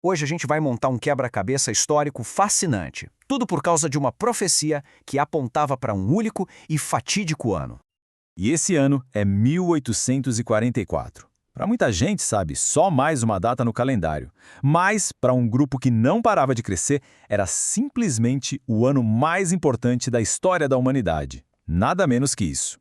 Hoje a gente vai montar um quebra-cabeça histórico fascinante. Tudo por causa de uma profecia que apontava para um único e fatídico ano. E esse ano é 1844. Para muita gente, sabe, só mais uma data no calendário. Mas, para um grupo que não parava de crescer, era simplesmente o ano mais importante da história da humanidade. Nada menos que isso.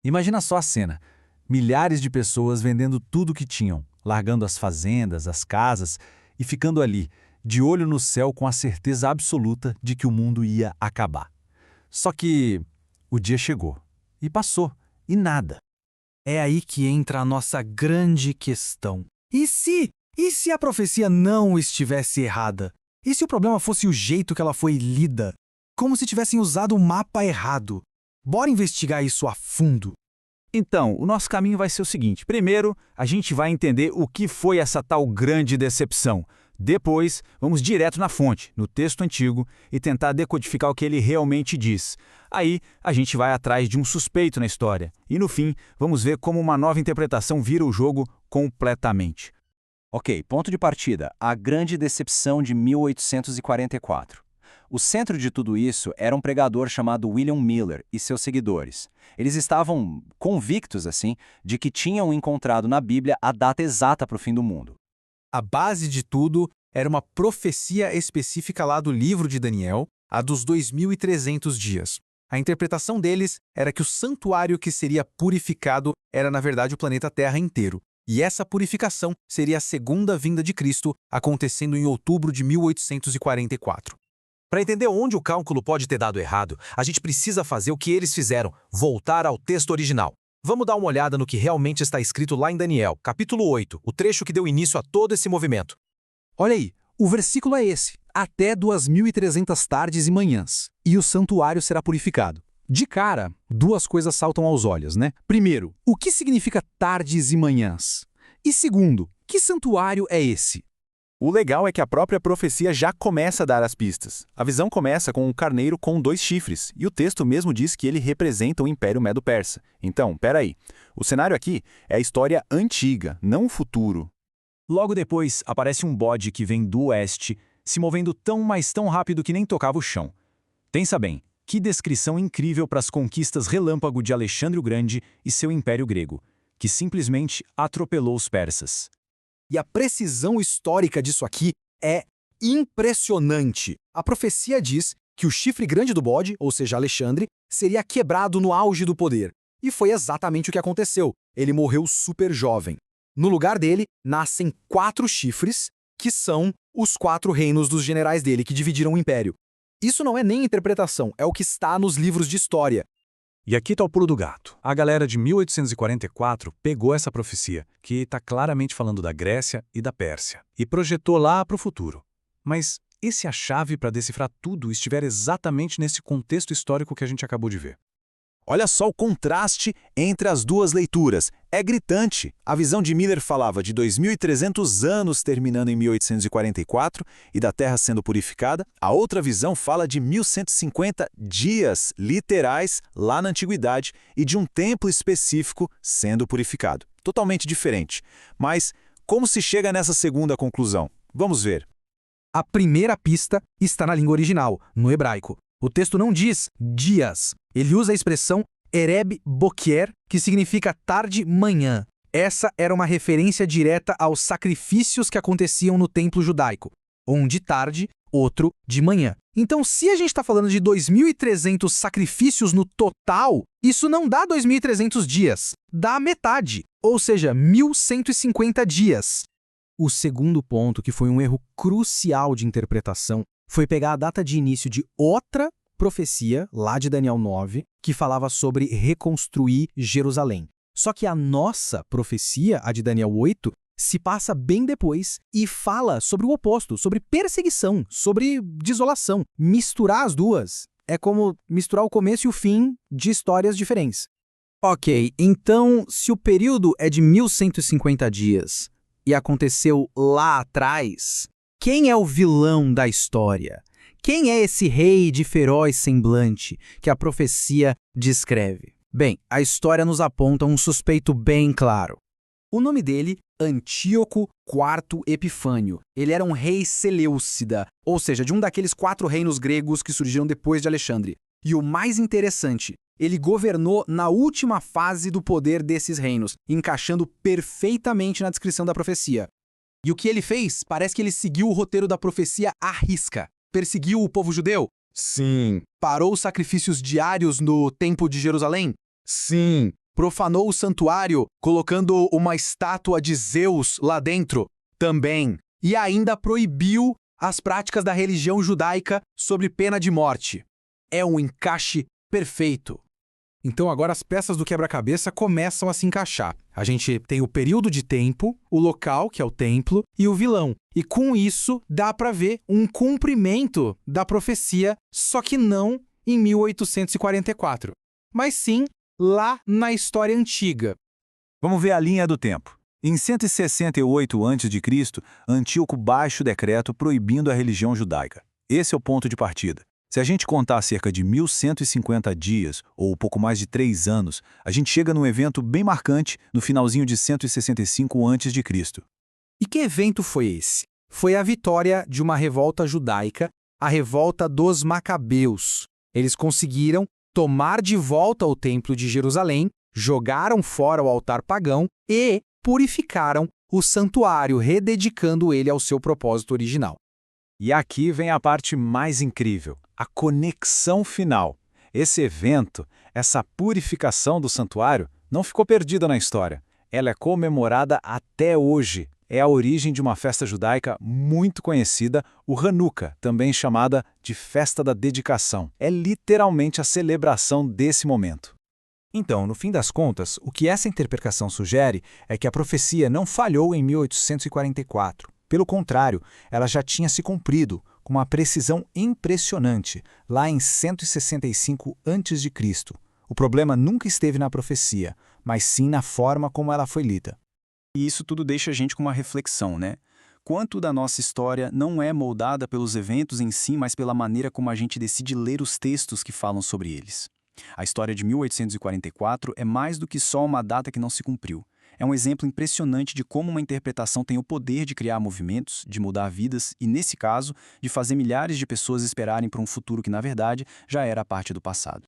Imagina só a cena. Milhares de pessoas vendendo tudo o que tinham, largando as fazendas, as casas e ficando ali, de olho no céu com a certeza absoluta de que o mundo ia acabar. Só que o dia chegou e passou, e nada. É aí que entra a nossa grande questão. E se a profecia não estivesse errada? E se o problema fosse o jeito que ela foi lida? Como se tivessem usado o mapa errado? Bora investigar isso a fundo. Então, o nosso caminho vai ser o seguinte. Primeiro, a gente vai entender o que foi essa tal grande decepção. Depois, vamos direto na fonte, no texto antigo, e tentar decodificar o que ele realmente diz. Aí, a gente vai atrás de um suspeito na história. E no fim, vamos ver como uma nova interpretação vira o jogo completamente. Ok, ponto de partida, a grande decepção de 1844. O centro de tudo isso era um pregador chamado William Miller e seus seguidores. Eles estavam convictos, assim, de que tinham encontrado na Bíblia a data exata para o fim do mundo. A base de tudo era uma profecia específica lá do livro de Daniel, a dos 2.300 dias. A interpretação deles era que o santuário que seria purificado era, na verdade, o planeta Terra inteiro. E essa purificação seria a segunda vinda de Cristo, acontecendo em outubro de 1844. Para entender onde o cálculo pode ter dado errado, a gente precisa fazer o que eles fizeram, voltar ao texto original. Vamos dar uma olhada no que realmente está escrito lá em Daniel, capítulo 8, o trecho que deu início a todo esse movimento. Olha aí, o versículo é esse: até 2.300 tardes e manhãs, e o santuário será purificado. De cara, duas coisas saltam aos olhos, né? Primeiro, o que significa tardes e manhãs? E segundo, que santuário é esse? O legal é que a própria profecia já começa a dar as pistas. A visão começa com um carneiro com 2 chifres, e o texto mesmo diz que ele representa o Império Medo-Persa. Então, peraí, o cenário aqui é a história antiga, não o futuro. Logo depois, aparece um bode que vem do oeste, se movendo mas tão rápido que nem tocava o chão. Pensa bem, que descrição incrível para as conquistas relâmpago de Alexandre o Grande e seu Império Grego, que simplesmente atropelou os persas. E a precisão histórica disso aqui é impressionante. A profecia diz que o chifre grande do bode, ou seja, Alexandre, seria quebrado no auge do poder. E foi exatamente o que aconteceu. Ele morreu super jovem. No lugar dele, nascem 4 chifres, que são os 4 reinos dos generais dele, que dividiram o império. Isso não é nem interpretação, é o que está nos livros de história. E aqui está o pulo do gato. A galera de 1844 pegou essa profecia, que está claramente falando da Grécia e da Pérsia, e projetou lá para o futuro. Mas e se a chave para decifrar tudo estiver exatamente nesse contexto histórico que a gente acabou de ver? Olha só o contraste entre as duas leituras. É gritante. A visão de Miller falava de 2.300 anos terminando em 1844 e da Terra sendo purificada. A outra visão fala de 1.150 dias literais lá na Antiguidade e de um templo específico sendo purificado. Totalmente diferente. Mas como se chega nessa segunda conclusão? Vamos ver. A primeira pista está na língua original, no hebraico. O texto não diz dias. Ele usa a expressão Ereb Boker, que significa tarde-manhã. Essa era uma referência direta aos sacrifícios que aconteciam no templo judaico. Um de tarde, outro de manhã. Então, se a gente está falando de 2.300 sacrifícios no total, isso não dá 2.300 dias. Dá a metade, ou seja, 1.150 dias. O segundo ponto, que foi um erro crucial de interpretação, foi pegar a data de início de outra profecia, lá de Daniel 9, que falava sobre reconstruir Jerusalém. Só que a nossa profecia, a de Daniel 8, se passa bem depois e fala sobre o oposto, sobre perseguição, sobre desolação. Misturar as duas é como misturar o começo e o fim de histórias diferentes. Ok, então, se o período é de 1.150 dias e aconteceu lá atrás, quem é o vilão da história? Quem é esse rei de feroz semblante que a profecia descreve? Bem, a história nos aponta um suspeito bem claro. O nome dele, Antíoco IV Epifânio. Ele era um rei seleucida, ou seja, de um daqueles 4 reinos gregos que surgiram depois de Alexandre. E o mais interessante, ele governou na última fase do poder desses reinos, encaixando perfeitamente na descrição da profecia. E o que ele fez? Parece que ele seguiu o roteiro da profecia à risca. Perseguiu o povo judeu? Sim. Parou os sacrifícios diários no Templo de Jerusalém? Sim. Profanou o santuário, colocando uma estátua de Zeus lá dentro? Também. E ainda proibiu as práticas da religião judaica sob pena de morte. É um encaixe perfeito. Então agora as peças do quebra-cabeça começam a se encaixar. A gente tem o período de tempo, o local, que é o templo, e o vilão. E com isso dá para ver um cumprimento da profecia, só que não em 1844, mas sim lá na história antiga. Vamos ver a linha do tempo. Em 168 a.C., Antíoco baixa o decreto proibindo a religião judaica. Esse é o ponto de partida. Se a gente contar cerca de 1150 dias, ou pouco mais de 3 anos, a gente chega num evento bem marcante no finalzinho de 165 a.C. E que evento foi esse? Foi a vitória de uma revolta judaica, a revolta dos Macabeus. Eles conseguiram tomar de volta o Templo de Jerusalém, jogaram fora o altar pagão e purificaram o santuário, rededicando ele ao seu propósito original. E aqui vem a parte mais incrível, a conexão final. Esse evento, essa purificação do santuário, não ficou perdida na história. Ela é comemorada até hoje. É a origem de uma festa judaica muito conhecida, o Hanukkah, também chamada de Festa da Dedicação. É literalmente a celebração desse momento. Então, no fim das contas, o que essa interpretação sugere é que a profecia não falhou em 1844. Pelo contrário, ela já tinha se cumprido, com uma precisão impressionante, lá em 165 a.C. O problema nunca esteve na profecia, mas sim na forma como ela foi lida. E isso tudo deixa a gente com uma reflexão, né? Quanto da nossa história não é moldada pelos eventos em si, mas pela maneira como a gente decide ler os textos que falam sobre eles. A história de 1844 é mais do que só uma data que não se cumpriu. É um exemplo impressionante de como uma interpretação tem o poder de criar movimentos, de mudar vidas e, nesse caso, de fazer milhares de pessoas esperarem por um futuro que, na verdade, já era parte do passado.